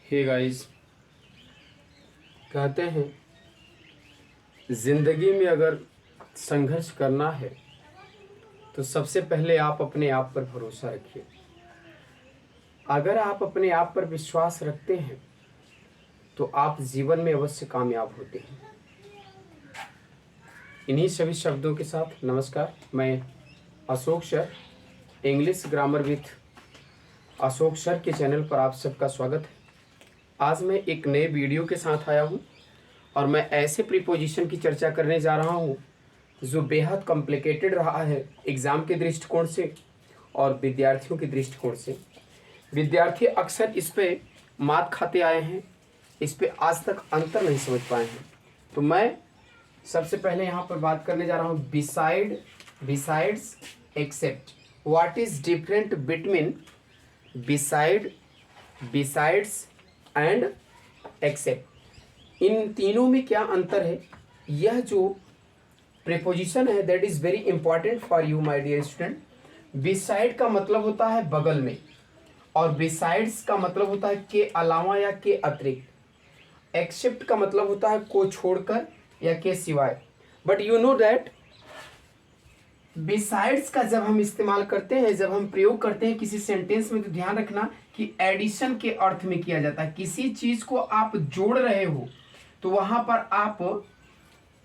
Hey guys, कहते हैं ज़िंदगी में अगर संघर्ष करना है तो सबसे पहले आप अपने आप पर भरोसा रखिए। अगर आप अपने आप पर विश्वास रखते हैं तो आप जीवन में अवश्य कामयाब होते हैं। इन्हीं सभी शब्दों के साथ नमस्कार। मैं Ashok sir, English grammar with Ashok sir के चैनल पर आप सबका स्वागत है। आज मैं एक नए वीडियो के साथ आया हूँ और मैं ऐसे प्रीपोजिशन की चर्चा करने जा रहा हूँ जो बेहद कॉम्प्लिकेटेड रहा है एग्ज़ाम के दृष्टिकोण से और विद्यार्थियों के दृष्टिकोण से। विद्यार्थी अक्सर इस पे मात खाते आए हैं, इस पे आज तक अंतर नहीं समझ पाए हैं। तो मैं सबसे पहले यहाँ पर बात करने जा रहा हूँ besides, except. What is different between besides and except. इन तीनों में क्या अंतर है? यह जो प्रीपोजिशन है that is very important for you my dear student. Beside का मतलब होता है बगल में और बिसाइड्स का मतलब होता है के अलावा या के अतिरिक्त। एक्सेप्ट का मतलब होता है को छोड़कर या के सिवाय। But you know that besides का जब हम इस्तेमाल करते हैं, जब हम प्रयोग करते हैं किसी सेंटेंस में, तो ध्यान रखना कि एडिशन के अर्थ में किया जाता है। किसी चीज को आप जोड़ रहे हो तो वहां पर आप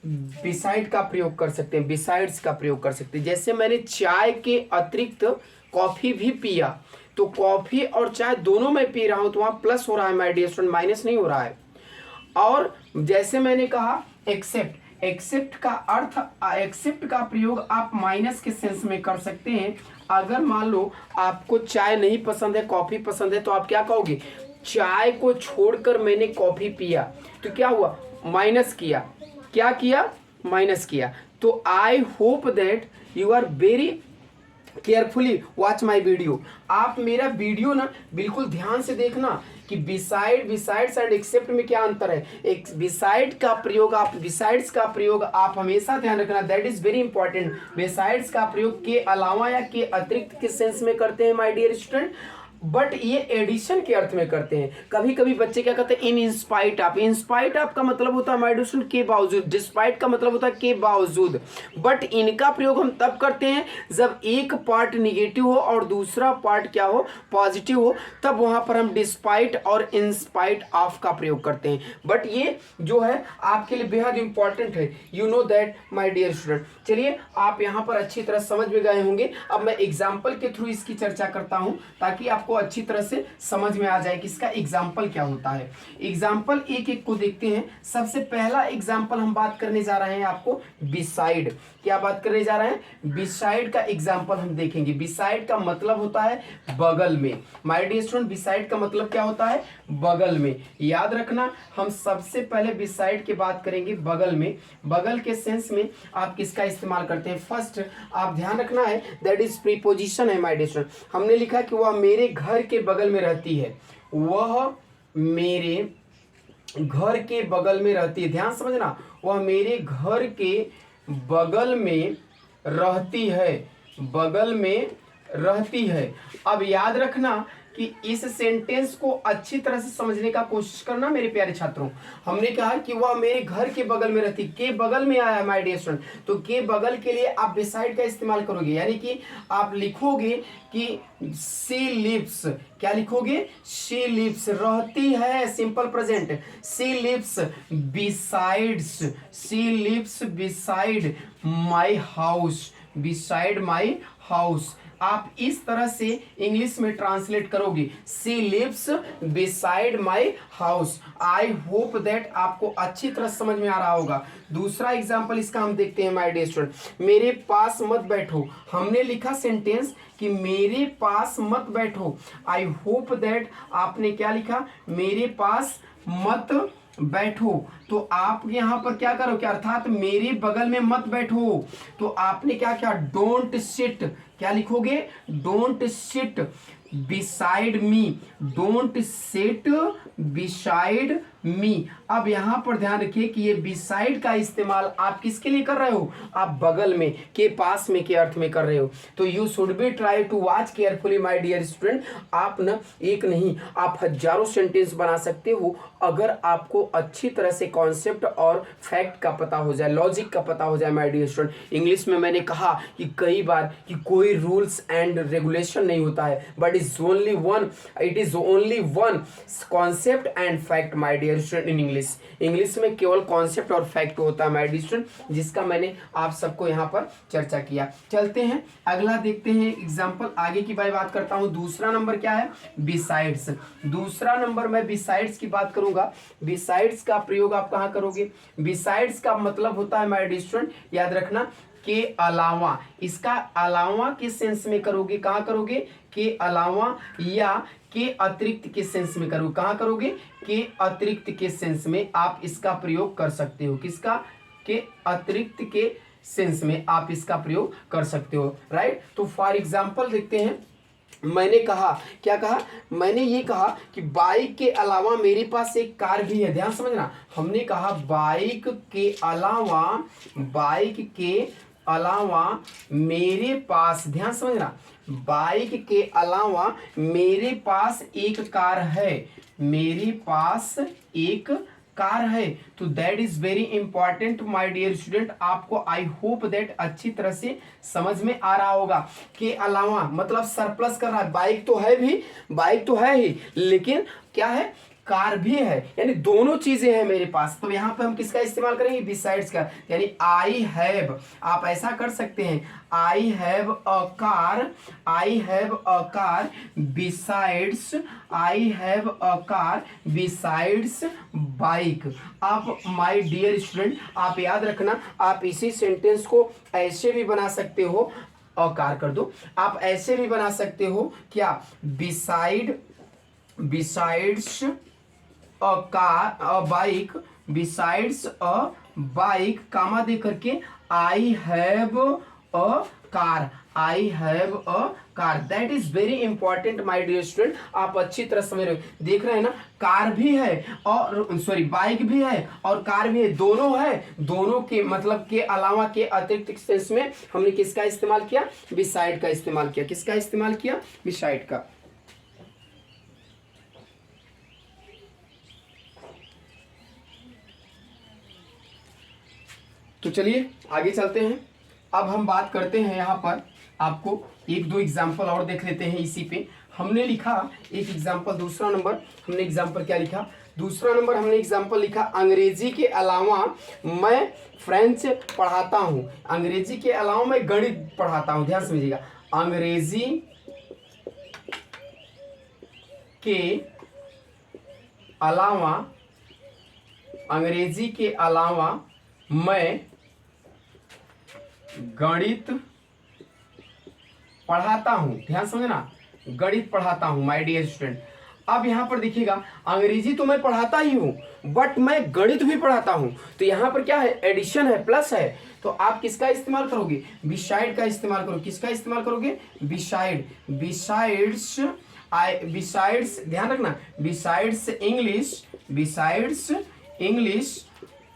बिसाइड का प्रयोग कर सकते हैं, बिसाइड्स का प्रयोग कर सकते हैं। जैसे मैंने चाय के अतिरिक्त कॉफी भी पिया, तो कॉफी और चाय दोनों में पी रहा हूं तो वहां प्लस हो रहा है माय डियर स्टूडेंट, माइनस नहीं हो रहा है। और जैसे मैंने कहा एक्सेप्ट का प्रयोग आप माइनस के सेंस में कर सकते हैं। अगर मान लो आपको चाय नहीं पसंद है, कॉफी पसंद है, तो आप क्या कहोगे? चाय को छोड़कर मैंने कॉफी पिया, तो क्या हुआ? माइनस किया। क्या किया? माइनस किया। तो I hope that you are very carefully watch my video. आप मेरा वीडियो ना बिल्कुल ध्यान से देखना कि बिसाइड्स एंड एक्सेप्ट में क्या अंतर है। एक बिसाइड्स का प्रयोग आप हमेशा ध्यान रखना, that is very important. Besides का प्रयोग के अलावा या के अतिरिक्त के सेंस में करते हैं माय डियर स्टूडेंट, बट ये एडिशन के अर्थ में करते हैं। कभी कभी बच्चे क्या कहते हैं? इंस्पाइट ऑफ का मतलब होता है माय डियर स्टूडेंट के बावजूद, डिस्पाइट का मतलब होता है के बावजूद। बट इनका प्रयोग हम तब करते हैं जब एक पार्ट निगेटिव हो और दूसरा पार्ट क्या हो? पॉजिटिव हो, तब वहां पर हम डिस्पाइट और इंस्पाइट ऑफ का प्रयोग करते हैं। बट ये जो है आपके लिए बेहद इंपॉर्टेंट है, you know that my dear student. चलिए, आप यहाँ पर अच्छी तरह समझ में गए होंगे। अब मैं एग्जाम्पल के थ्रू इसकी चर्चा करता हूँ ताकि आपको अच्छी तरह से समझ में आ जाए कि इसका एग्जाम्पल क्या होता है। एग्जाम्पल एक एक को देखते हैं। सबसे पहला एग्जाम्पल हम बात करने जा रहे हैं आपको बिसाइड। क्या बात करने जा रहे हैं? बिसाइड का एग्जाम्पल हम देखेंगे। बिसाइड का मतलब होता है बगल में। माय डियर स्टूडेंट, बिसाइड का मतलब क्या होता है? बगल में। याद रखना, हम सबसे पहले बिसाइड की बात करेंगे बगल में। बगल के सेंस में आप किसका इस्तेमाल करते हैं? फर्स्ट आप ध्यान रखना है दैट इज प्रीपोजिशन है माय डियर स्टूडेंट। हमने लिखा कि वह मेरे घर के बगल में रहती है। वह मेरे घर के बगल में रहती है। ध्यान समझना, वह मेरे घर के बगल में रहती है, बगल में रहती है। अब याद रखना कि इस सेंटेंस को अच्छी तरह से समझने का कोशिश करना मेरे प्यारे छात्रों। हमने कहा कि वह मेरे घर के बगल में रहती, के बगल में आया माय डियर स्टूडेंट, तो के बगल के लिए आप बिसाइड का इस्तेमाल करोगे, यानी कि आप लिखोगे कि शी लिव्स। क्या लिखोगे? शी लिव्स, रहती है, simple present. She lives beside my house, beside my house. आप इस तरह से इंग्लिश में ट्रांसलेट करोगे, she lives beside my house. I hope that आपको अच्छी तरह समझ में आ रहा होगा। दूसरा एग्जांपल इसका हम देखते हैं माय डियर स्टूडेंट। मेरे पास मत बैठो। हमने लिखा सेंटेंस कि मेरे पास मत बैठो। आई होप दैट आपने क्या लिखा? मेरे पास मत बैठो। तो आप यहां पर क्या करो? क्या अर्थात मेरे बगल में मत बैठो। तो आपने क्या किया? Don't sit. क्या लिखोगे? Don't sit beside me, don't sit beside me. अब यहाँ पर ध्यान रखिए कि ये बिसाइड का इस्तेमाल आप किसके लिए कर रहे हो, आप बगल में, के पास में के अर्थ में कर रहे हो। तो you should be try to watch carefully my dear student. आप ना एक नहीं, आप हजारों सेंटेंस बना सकते हो अगर आपको अच्छी तरह से कॉन्सेप्ट और फैक्ट का पता हो जाए, लॉजिक का पता हो जाए माय डियर स्टूडेंट। इंग्लिश में मैंने कहा कि कई बार कि कोई रूल्स एंड रेगुलेशन नहीं होता है, but it is only one concept and fact my dear student in English. English में केवल कॉन्सेप्ट और फैक्ट होता है माय डियर स्टूडेंट, जिसका मैंने आप सबको यहाँ पर चर्चा किया। चलते हैं अगला देखते हैं एग्जाम्पल, आगे की बात करता हूँ। दूसरा नंबर क्या है, बिसाइड्स। दूसरा नंबर मैं बिसाइड्स की बात करूंगा। बिसाइड्स का प्रयोग आप कहाँ करोगे, बिसाइड्स का मतलब होता है माय डियर स्टूडेंट, याद रखना, के अलावा। इसका अलावा के सेंस में करोगे, कहाँ करोगे, के अलावा या के अतिरिक्त के सेंस में करोगे, कहाँ करोगे, के अतिरिक्त के सेंस में आप इसका प्रयोग कर सकते हो। किसका, के अतिरिक्त के सेंस में आप इसका प्रयोग कर सकते हो, राइट। तो फॉर एग्जाम्पल देखते हैं, मैंने कहा, क्या कहा, मैंने ये कहा कि बाइक के अलावा मेरे पास एक कार भी है। ध्यान समझना, हमने कहा बाइक के अलावा मेरे पास, ध्यान समझना, बाइक के अलावा मेरे पास एक कार है, मेरे पास एक कार है। तो that is very important my dear student. आपको आई होप दैट अच्छी तरह से समझ में आ रहा होगा। के अलावा मतलब सरप्लस कर रहा है, बाइक तो है ही, लेकिन क्या है, कार भी है, यानी दोनों चीजें हैं मेरे पास। तो यहाँ पे हम किसका इस्तेमाल करेंगे, बिसाइड्स का, यानी आई हैव। आप ऐसा कर सकते हैं, आई have a car, I have a car besides, I have a car besides bike. आप माय डियर स्टूडेंट, आप याद रखना, आप इसी सेंटेंस को ऐसे भी बना सकते हो, अकार कर दो, आप ऐसे भी बना सकते हो, क्या, besides a car, a bike, besides a bike, comma दे करके I have a car, I have a car. That is very important my dear student. आप अच्छी तरह समझ रहे हो, देख रहे हैं ना, कार भी है और सॉरी बाइक भी है और कार भी है, दोनों है, दोनों के मतलब के अलावा के अतिरिक्त सेंस में हमने किसका इस्तेमाल किया, बिसाइड का इस्तेमाल किया। किसका इस्तेमाल किया, बिसाइड का। तो चलिए आगे चलते हैं। अब हम बात करते हैं, यहाँ पर आपको एक दो एग्जाम्पल और देख लेते हैं। इसी पे हमने लिखा एक एग्जाम्पल, दूसरा नंबर हमने एग्जाम्पल क्या लिखा, दूसरा नंबर हमने एग्जाम्पल लिखा, अंग्रेजी के अलावा मैं फ्रेंच पढ़ाता हूँ, अंग्रेजी के अलावा मैं गणित पढ़ाता हूँ। ध्यान समझिएगा, अंग्रेजी के अलावा, अंग्रेजी के अलावा मैं गणित पढ़ाता हूं। ध्यान समझना, गणित पढ़ाता हूं माय डियर स्टूडेंट। अब यहां पर देखिएगा, अंग्रेजी तो मैं पढ़ाता ही हूं, बट मैं गणित भी पढ़ाता हूं। तो यहां पर क्या है, एडिशन है, प्लस है। तो आप किसका इस्तेमाल करोगे, बिसाइड का इस्तेमाल करोगे। किसका इस्तेमाल करोगे, बिसाइड, बिसाइड्स, बिसाइड्स, ध्यान रखना, besides English, besides English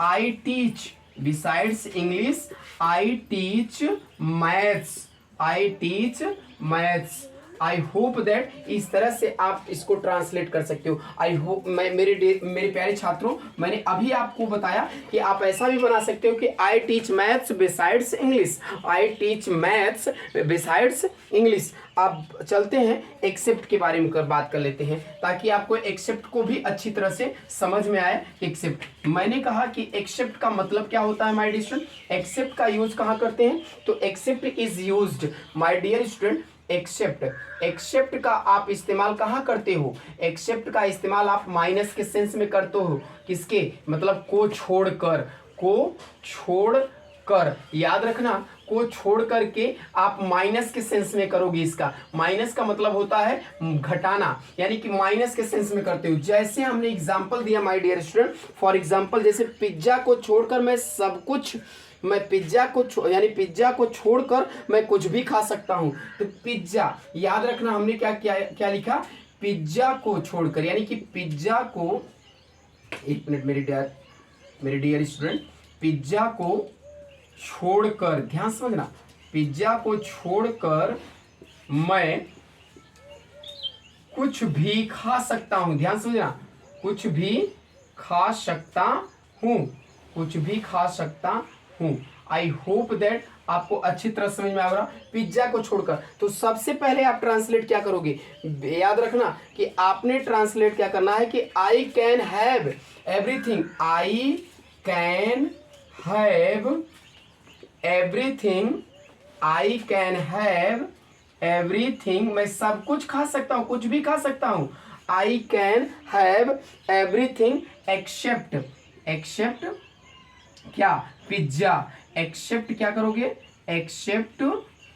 I teach, besides English I teach maths, I teach maths. I hope that इस तरह से आप इसको ट्रांसलेट कर सकते हो। आई होप, मैं मेरे प्यारे छात्रों, मैंने अभी आपको बताया कि आप ऐसा भी बना सकते हो कि I teach maths besides English, I teach maths besides English. अब चलते हैं एक्सेप्ट के बारे में बात कर लेते हैं, ताकि आपको एक्सेप्ट को भी अच्छी तरह से समझ में आए। एक्सेप्ट, मैंने कहा कि एक्सेप्ट का मतलब क्या होता है माय डियर स्टूडेंट, एक्सेप्ट का यूज कहाँ करते हैं, तो except is used my dear student, except, except का आप इस्तेमाल कहाँ करते हो, एक्सेप्ट का इस्तेमाल आप माइनस के सेंस में करते हो। किसके, मतलब को छोड़कर, को छोड़कर, याद रखना, को छोड़ करके आप माइनस के सेंस में करोगे। इसका माइनस का मतलब होता है घटाना, यानी कि माइनस के सेंस में करते हो। जैसे हमने एग्जांपल दिया my dear student, for example जैसे पिज्जा को छोड़कर मैं सब कुछ, मैं पिज्जा को यानी पिज्जा को छोड़कर मैं कुछ भी खा सकता हूं। तो पिज्जा, याद रखना हमने क्या क्या क्या लिखा, पिज्जा को छोड़कर, यानी कि पिज्जा को एक मिनट मेरे डियर स्टूडेंट, पिज्जा को छोड़कर, ध्यान समझना, पिज्जा को छोड़कर मैं कुछ भी खा सकता हूं। ध्यान समझना, कुछ भी खा सकता हूं, कुछ भी खा सकता हूं। आई होप दैट आपको अच्छी तरह समझ में आ रहा। पिज्जा को छोड़कर, तो सबसे पहले आप ट्रांसलेट क्या करोगे, याद रखना कि आपने ट्रांसलेट क्या करना है कि आई can have everything, I can have everything, I can have everything, मैं सब कुछ खा सकता हूं, कुछ भी खा सकता हूं। I can have everything except, except क्या, पिज्जा। एक्सेप्ट क्या करोगे, except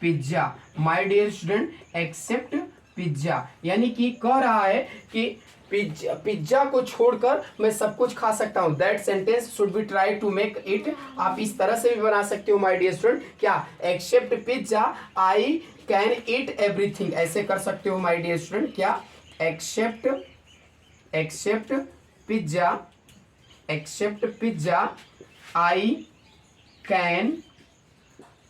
pizza. My dear student, except pizza, यानी कि कह रहा है कि पिज्जा को छोड़कर मैं सब कुछ खा सकता हूं। That sentence should be try to make it, आप इस तरह से भी बना सकते हो माय डियर स्टूडेंट, क्या, except pizza I can eat everything, ऐसे कर सकते हो माय डियर स्टूडेंट, क्या, except, except pizza, except pizza I can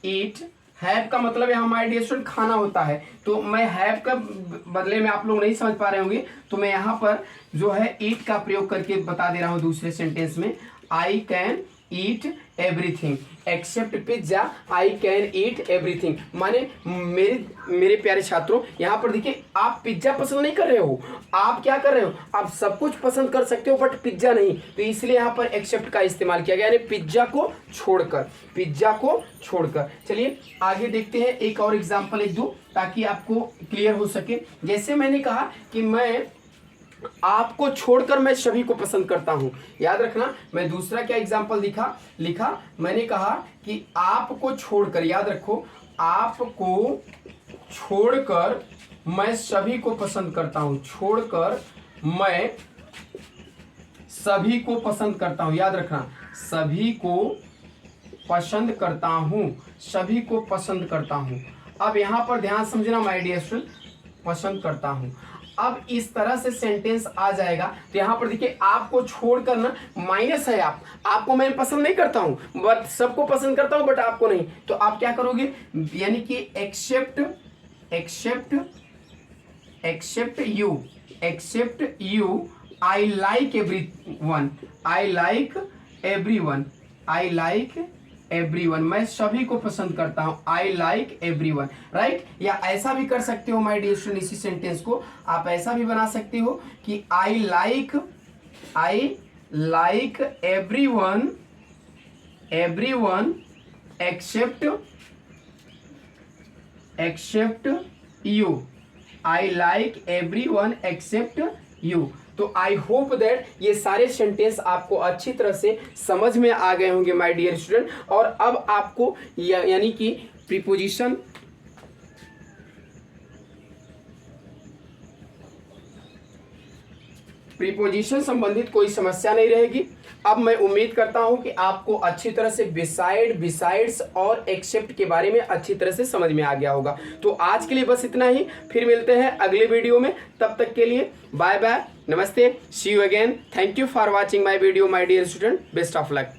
eat. Have का मतलब यहाँ माय डियर स्टूडेंट खाना होता है, तो मैं हैव का बदले में, आप लोग नहीं समझ पा रहे होंगे तो मैं यहाँ पर जो है ईट का प्रयोग करके बता दे रहा हूँ दूसरे सेंटेंस में। आई can eat everything except pizza, I can eat everything. माने मेरे प्यारे छात्रों, यहाँ पर देखिए, आप पिज्जा पसंद नहीं कर रहे हो, आप क्या कर रहे हो, आप सब कुछ पसंद कर सकते हो बट पिज्जा नहीं, तो इसलिए यहाँ पर एक्सेप्ट का इस्तेमाल किया गया, यानी पिज्जा को छोड़कर, पिज्जा को छोड़कर। चलिए आगे देखते हैं, एक और एग्जाम्पल एक दो, ताकि आपको क्लियर हो सके। जैसे मैंने कहा कि मैं आपको छोड़कर मैं सभी को पसंद करता हूं, याद रखना। मैं दूसरा क्या एग्जाम्पल लिखा, मैंने कहा कि आपको छोड़कर, याद रखो, आपको छोड़कर मैं सभी को पसंद करता हूं, छोड़कर मैं सभी को पसंद करता हूं, याद रखना, सभी को पसंद करता हूं, सभी को पसंद करता हूं। अब यहां पर ध्यान समझना माय डियर स्टूडेंट, पसंद करता हूं। अब इस तरह से सेंटेंस आ जाएगा, तो यहाँ पर देखिए, आपको छोड़कर ना माइनस है, आपको मैं पसंद नहीं करता हूं बट सबको पसंद करता हूं बट आपको नहीं, तो आप क्या करोगे, यानी कि except, except, except you, except you, I like everyone, I like everyone, I like everyone, मैं सभी को पसंद करता हूं, आई लाइक एवरीवन, राइट। या ऐसा भी कर सकते हो माय डियर स्टूडेंट, इसी सेंटेंस को आप ऐसा भी बना सकते हो कि I like everyone, everyone except, except you, I like everyone except you. तो आई होप दैट ये सारे सेंटेंस आपको अच्छी तरह से समझ में आ गए होंगे माय डियर स्टूडेंट। और अब आपको यानी कि प्रीपोजिशन संबंधित कोई समस्या नहीं रहेगी। अब मैं उम्मीद करता हूं कि आपको अच्छी तरह से बिसाइड, बिसाइड्स और एक्सेप्ट के बारे में अच्छी तरह से समझ में आ गया होगा। तो आज के लिए बस इतना ही, फिर मिलते हैं अगले वीडियो में, तब तक के लिए बाय बाय, नमस्ते, see you again, thank you for watching my video my dear student, best of luck.